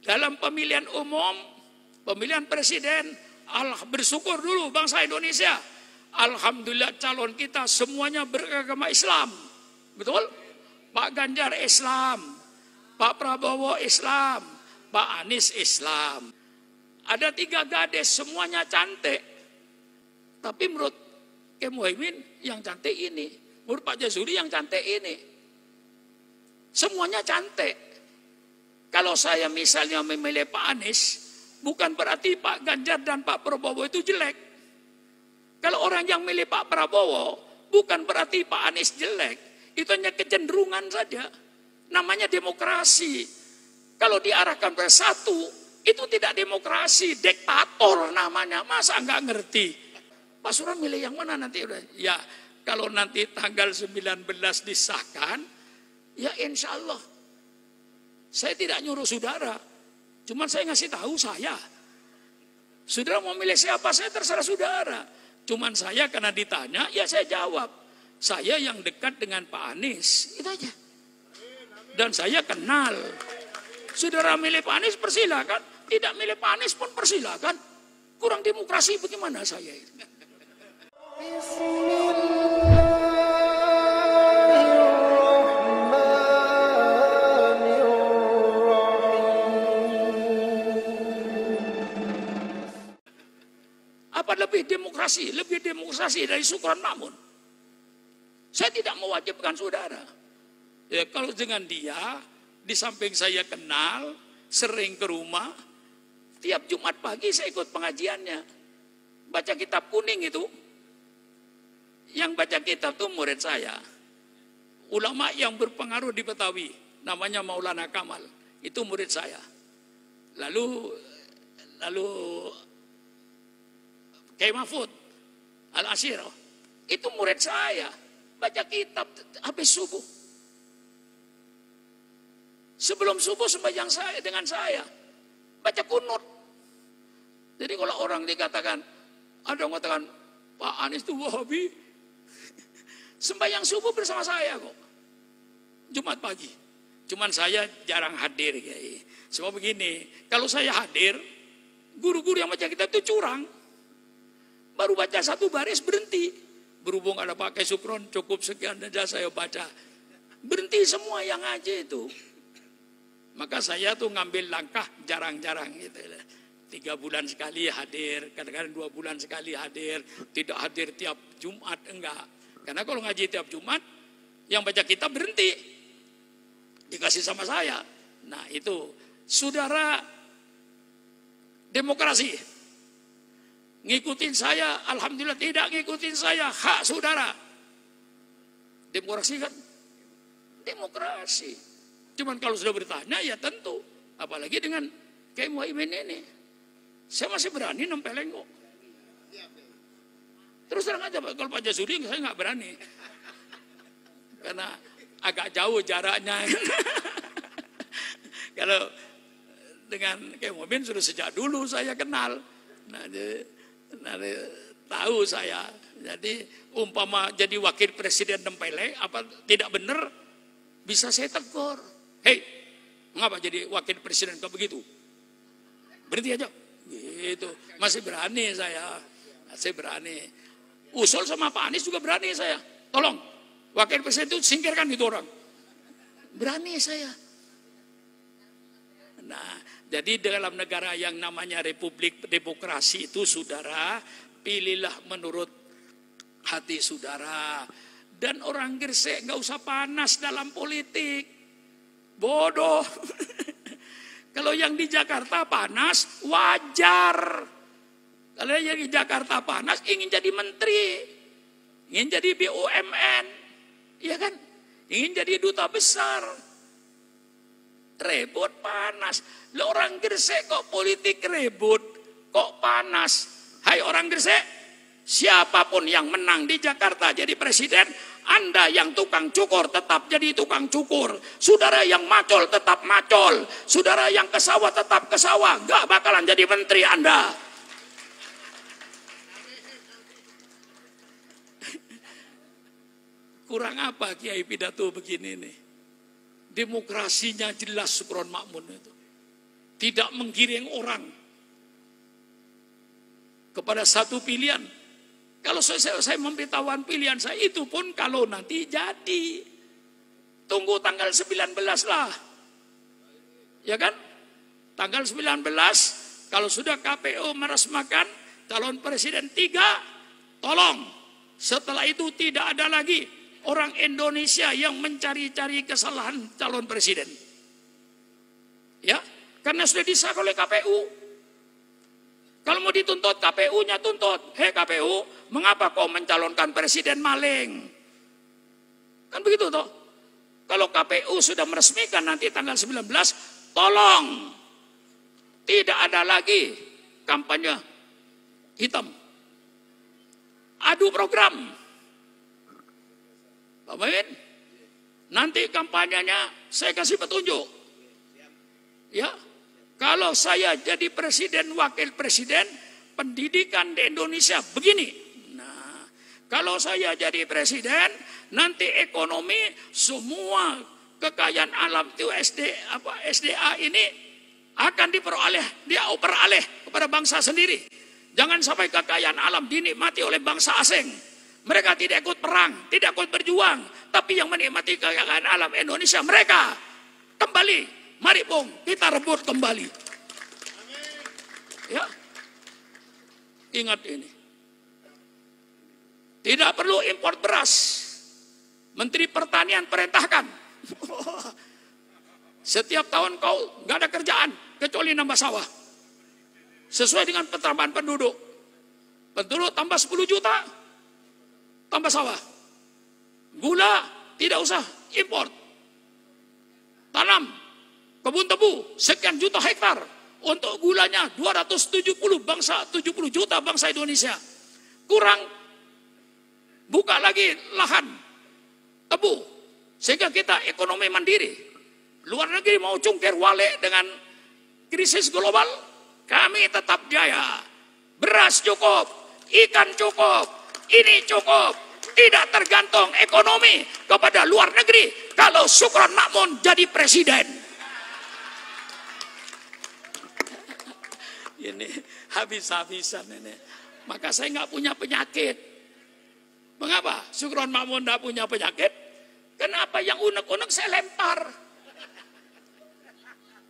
dalam pemilihan umum, pemilihan presiden, Allah bersyukur dulu bangsa Indonesia. Alhamdulillah calon kita semuanya beragama Islam. Betul? Pak Ganjar Islam, Pak Prabowo Islam, Pak Anies Islam. Ada 3 gadis semuanya cantik. Tapi menurut Kiai Muhaimin yang cantik ini, menurut Pak Jazuli yang cantik ini. Semuanya cantik. Kalau saya misalnya memilih Pak Anies, bukan berarti Pak Ganjar dan Pak Prabowo itu jelek. Kalau orang yang milih Pak Prabowo, bukan berarti Pak Anies jelek. Itu hanya kecenderungan saja. Namanya demokrasi. Kalau diarahkan ke satu, itu tidak demokrasi, diktator namanya. Masa nggak ngerti? Pak Suran milih yang mana nanti? Ya, kalau nanti tanggal 19 disahkan, ya insya Allah. Saya tidak nyuruh saudara. Cuman saya ngasih tahu saya. Saudara mau milih siapa, saya terserah saudara. Cuman saya karena ditanya, ya saya jawab. Saya yang dekat dengan Pak Anies. Itu aja. Dan saya kenal. Saudara milih Pak Anies persilakan. Tidak milih Pak Anies pun persilakan. Kurang demokrasi bagaimana saya itu? Apa lebih demokrasi dari Syukron Makmun? Saya tidak mewajibkan saudara. Ya, kalau dengan dia, di samping saya kenal, sering ke rumah, tiap Jumat pagi saya ikut pengajiannya. Baca kitab kuning itu, yang baca kitab itu murid saya. Ulama yang berpengaruh di Betawi, namanya Maulana Kamal, itu murid saya. Lalu Kiai Mahfud Al-Asyirah, itu murid saya. Baca kitab habis subuh. Sebelum subuh sembahyang saya dengan saya. Baca kunut. Jadi kalau orang dikatakan, ada yang mengatakan, Pak Anies itu Wahabi. Sembahyang subuh bersama saya kok. Jumat pagi. Cuman saya jarang hadir. Semua begini, kalau saya hadir, guru-guru yang baca kitab itu curang. Baru baca 1 baris berhenti. Berhubung ada pakai Syukron, cukup sekian saja saya baca. Berhenti semua yang ngaji itu. Maka saya tuh ngambil langkah jarang-jarang gitu. 3 bulan sekali hadir, kadang-kadang 2 bulan sekali hadir. Tidak hadir tiap Jumat, enggak. Karena kalau ngaji tiap Jumat, yang baca kitab berhenti. Dikasih sama saya. Nah itu, saudara demokrasi. Ngikutin saya, alhamdulillah. Tidak ngikutin saya, hak saudara. Demokrasi kan? Demokrasi. Cuman kalau sudah bertanya, ya tentu. Apalagi dengan Kiai Muhaimin ini. Saya masih berani nempeleng kok. Terus terang aja, kalau Pak Jazuli saya nggak berani. Karena agak jauh jaraknya. Kalau dengan Kiai Muhaimin sudah sejak dulu saya kenal. Nah, tahu saya. Jadi umpama jadi wakil presiden nempeleng apa tidak benar, bisa saya tegur. Hei, mengapa jadi wakil presiden kau begitu? Berhenti aja. Gitu. Masih berani saya. Masih berani. Usul sama Pak Anies juga berani saya. Tolong, wakil presiden itu singkirkan itu orang. Berani saya. Nah, jadi dalam negara yang namanya Republik Demokrasi itu, saudara, pilihlah menurut hati saudara. Dan orang Gresik nggak usah panas dalam politik. Bodoh. Kalau yang di Jakarta panas, wajar. Kalau yang di Jakarta panas, ingin jadi menteri. Ingin jadi BUMN. Iya kan? Ingin jadi duta besar. Rebut panas. Lo orang Gresik kok politik rebut, kok panas. Hai orang Gresik, siapapun yang menang di Jakarta jadi presiden, Anda yang tukang cukur tetap jadi tukang cukur. Saudara yang macol tetap macol. Saudara yang ke sawah tetap ke sawah. Gak bakalan jadi menteri Anda. Kurang apa Kiai pidato begini nih? Demokrasinya jelas Syukron Makmun itu. tidak menggiring orang kepada satu pilihan. Kalau saya memberitahukan pilihan saya, itu pun kalau nanti jadi. Tunggu tanggal 19 lah. Ya kan? Tanggal 19, kalau sudah KPU meresmikan calon presiden 3, tolong. Setelah itu tidak ada lagi orang Indonesia yang mencari-cari kesalahan calon presiden. Ya, karena sudah disah oleh KPU. Kalau mau dituntut, KPU-nya tuntut. Hei KPU, mengapa kau mencalonkan presiden maling? Kan begitu toh. Kalau KPU sudah meresmikan nanti tanggal 19, tolong. Tidak ada lagi kampanye hitam. Adu program. Pak Main, nanti kampanyenya saya kasih petunjuk. Ya. Kalau saya jadi presiden, wakil presiden, pendidikan di Indonesia begini. Nah, kalau saya jadi presiden, nanti ekonomi semua kekayaan alam itu SDA ini akan diperoleh kepada bangsa sendiri. Jangan sampai kekayaan alam dinikmati oleh bangsa asing. Mereka tidak ikut perang, tidak ikut berjuang, tapi yang menikmati kekayaan alam Indonesia mereka. Kembali. Mari Bung, kita rebut kembali. Ya, ingat ini. Tidak perlu impor beras. Menteri Pertanian perintahkan. Setiap tahun kau nggak ada kerjaan kecuali nambah sawah. Sesuai dengan penambahan penduduk. Penduduk tambah 10 juta, tambah sawah. Gula tidak usah impor. Tanam kebun tebu sekian juta hektar, untuk gulanya 270 juta bangsa Indonesia. Kurang, buka lagi lahan tebu sehingga kita ekonomi mandiri. Luar negeri mau cungkir balik dengan krisis global, kami tetap jaya. Beras cukup, ikan cukup, ini cukup. Tidak tergantung ekonomi kepada luar negeri. Kalau Sukron Makmun jadi presiden, ini habis-habisan ini. Maka saya nggak punya penyakit. Mengapa? Sukron Makmun nggak punya penyakit. Kenapa yang unek-unek saya lempar?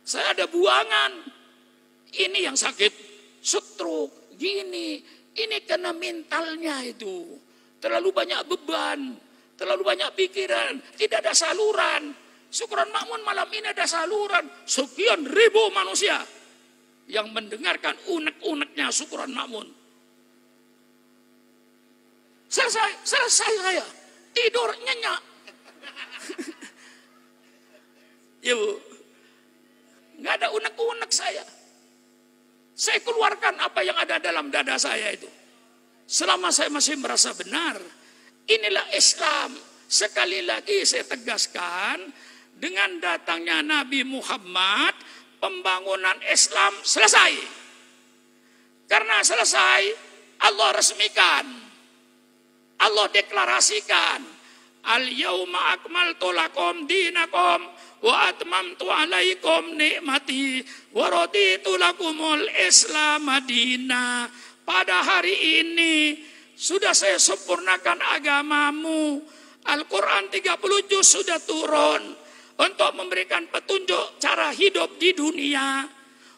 Saya ada buangan. Ini yang sakit stroke, gini. Ini karena mentalnya itu. Terlalu banyak beban, terlalu banyak pikiran, tidak ada saluran. Sukron Makmun malam ini ada saluran. Sekian ribu manusia yang mendengarkan unek-uneknya Sukron Makmun. Selesai saya. Tidur nyenyak. Ya Bu, nggak ada unek-unek saya. Saya keluarkan apa yang ada dalam dada saya itu. Selama saya masih merasa benar, inilah Islam. Sekali lagi saya tegaskan, dengan datangnya Nabi Muhammad, pembangunan Islam selesai. Karena selesai, Allah resmikan. Allah deklarasikan. Al-yawma akmaltu lakum dinakum wa atmamtu alaikum nikmati wa raditu lakumul Islam madina. Pada hari ini sudah saya sempurnakan agamamu. Al-Quran 30 juz sudah turun untuk memberikan petunjuk cara hidup di dunia.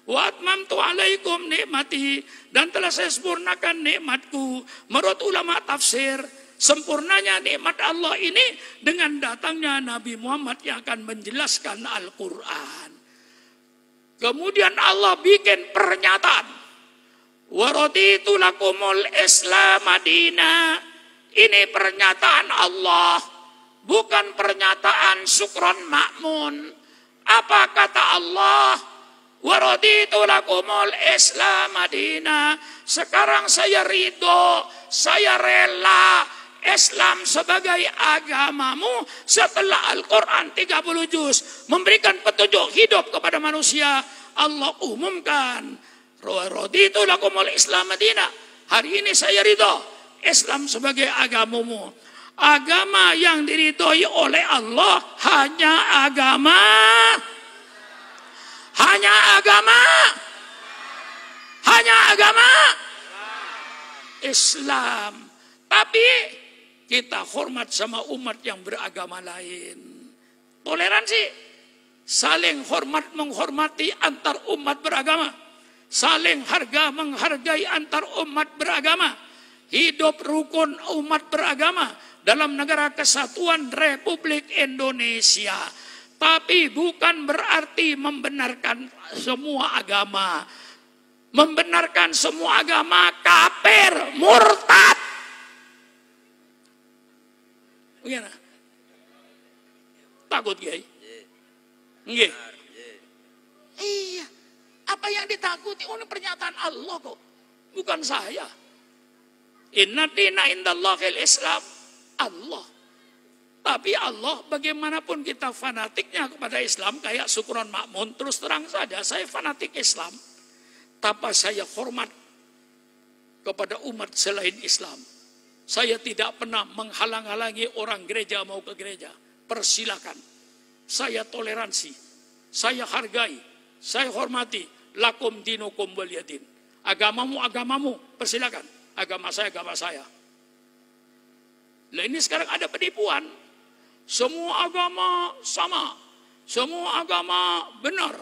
Wa atmamtu alaikum nikmati, dan telah saya sempurnakan nikmatku. Menurut ulama tafsir, sempurnanya nikmat Allah ini dengan datangnya Nabi Muhammad yang akan menjelaskan Al-Quran. Kemudian Allah bikin pernyataan. Wa raditu lakumul Islam madina. Ini pernyataan Allah, bukan pernyataan Sukron Makmun. Apa kata Allah? Wa raditu lakumul Islam madina. Sekarang saya ridho, saya rela Islam sebagai agamamu setelah Al-Quran 30 juz memberikan petunjuk hidup kepada manusia. Allah umumkan, raditu lakumul Islam madina. Hari ini saya ridho Islam sebagai agamamu. Agama yang diridhoi oleh Allah hanya agama Islam. Tapi kita hormat sama umat yang beragama lain. Toleransi, saling hormat menghormati antar umat beragama. Saling harga menghargai antar umat beragama. Hidup rukun umat beragama dalam negara kesatuan Republik Indonesia. Tapi bukan berarti membenarkan semua agama. Membenarkan semua agama kafir, murtad. Bagaimana? Takut Kiai? Nggih. Iya. Apa yang ditakuti? Oh, ini pernyataan Allah kok. Bukan saya. Inna dina indallahil Islam. Allah. Tapi Allah, bagaimanapun kita fanatiknya kepada Islam, kayak Sukron Makmun, terus terang saja, saya fanatik Islam. Tapi saya hormat kepada umat selain Islam. Saya tidak pernah menghalang-halangi orang gereja mau ke gereja. Persilakan. Saya toleransi. Saya hargai. Saya hormati. Lakum dinukum waliyadin. Agamamu, agamamu. Persilakan. Agama saya, agama saya. Nah ini sekarang ada penipuan. Semua agama sama. Semua agama benar.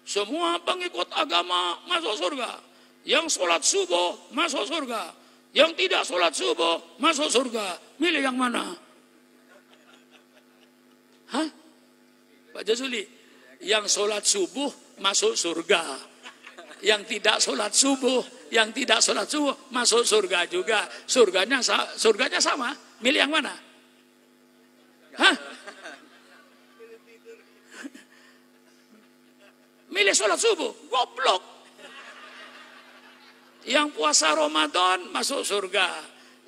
Semua pengikut agama masuk surga. Yang sholat subuh masuk surga. Yang tidak sholat subuh masuk surga. Milih yang mana? Hah? Pak Jazuli, yang sholat subuh masuk surga. Yang tidak sholat subuh, masuk surga juga. Surganya sama. Milih yang mana? Hah? Milih sholat subuh, goblok. Yang puasa Ramadan masuk surga.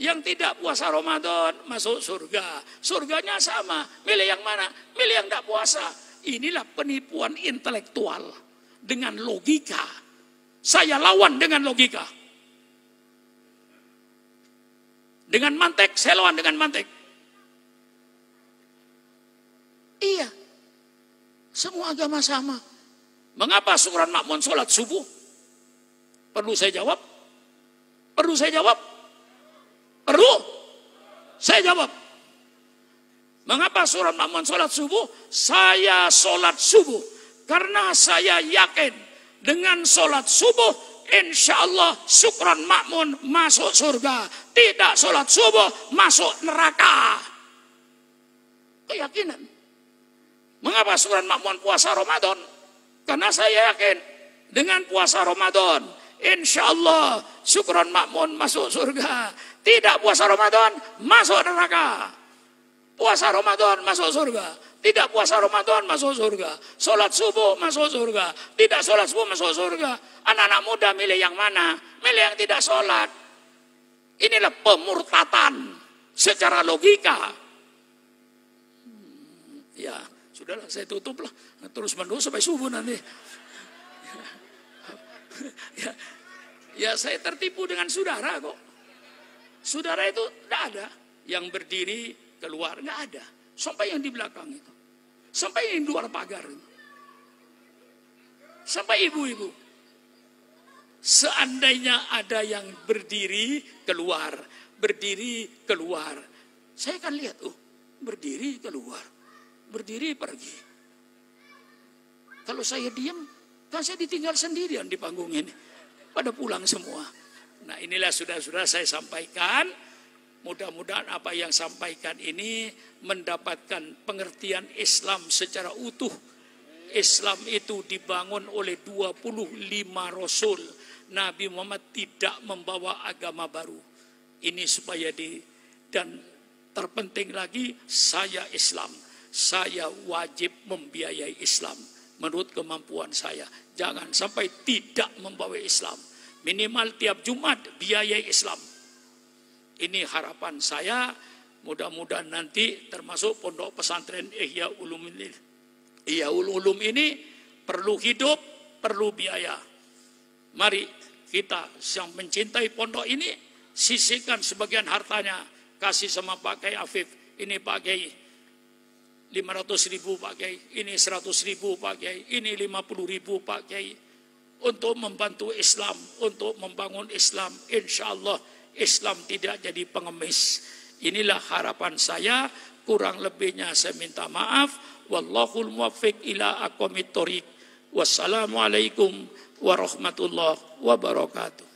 Yang tidak puasa Ramadan masuk surga. Surganya sama. Milih yang mana? Milih yang tidak puasa. Inilah penipuan intelektual dengan logika. Saya lawan dengan logika. Dengan mantek, saya lawan dengan mantek. Iya. Semua agama sama. Mengapa Sukron Makmun sholat subuh? Perlu saya jawab? Perlu saya jawab? Perlu? Saya jawab. Mengapa Sukron Makmun sholat subuh? Saya sholat subuh. Karena saya yakin dengan sholat subuh, insya Allah Sukron Makmun masuk surga. Tidak sholat subuh, masuk neraka. Keyakinan. Mengapa Sukron Makmun puasa Ramadan? Karena saya yakin dengan puasa Ramadan, insya Allah Sukron Makmun masuk surga. Tidak puasa Ramadan, masuk neraka. Puasa Ramadan masuk surga. Tidak puasa Ramadan masuk surga. Sholat subuh masuk surga. Tidak sholat subuh masuk surga. Anak-anak muda milih yang mana? Milih yang tidak sholat. Inilah pemurtatan secara logika. Ya, sudahlah saya tutuplah. Terus menerus sampai subuh nanti. Ya saya tertipu dengan saudara kok. Saudara itu tidak ada. Yang berdiri keluar, nggak ada. Sampai yang di belakang itu. Sampai yang di luar pagar itu. Sampai ibu-ibu. Seandainya ada yang berdiri keluar. Berdiri keluar. Saya akan lihat, berdiri keluar. Berdiri pergi. Kalau saya diam, kan saya ditinggal sendirian di panggung ini. Pada pulang semua. Nah inilah sudah saya sampaikan. Mudah-mudahan apa yang sampaikan ini mendapatkan pengertian Islam secara utuh. Islam itu dibangun oleh 25 Rasul. Nabi Muhammad tidak membawa agama baru. Ini supaya dan terpenting lagi, saya Islam. Saya wajib membiayai Islam menurut kemampuan saya. Jangan sampai tidak membawa Islam. Minimal tiap Jumat biayai Islam. Ini harapan saya. Mudah-mudahan nanti termasuk pondok pesantren Ihya Ulum ini perlu hidup, perlu biaya. Mari kita yang mencintai pondok ini sisihkan sebagian hartanya, kasih sama Pak Kiai Afif. Ini Pak Kiai 500.000 Pak Kiai, ini 100.000 Pak Kiai, ini 50.000 Pak Kiai, untuk membantu Islam, untuk membangun Islam. Insya Allah Islam tidak jadi pengemis. Inilah harapan saya, kurang lebihnya saya minta maaf. Wallahul muwaffiq ila aqwamit thoriq. Wassalamualaikum warahmatullahi wabarakatuh.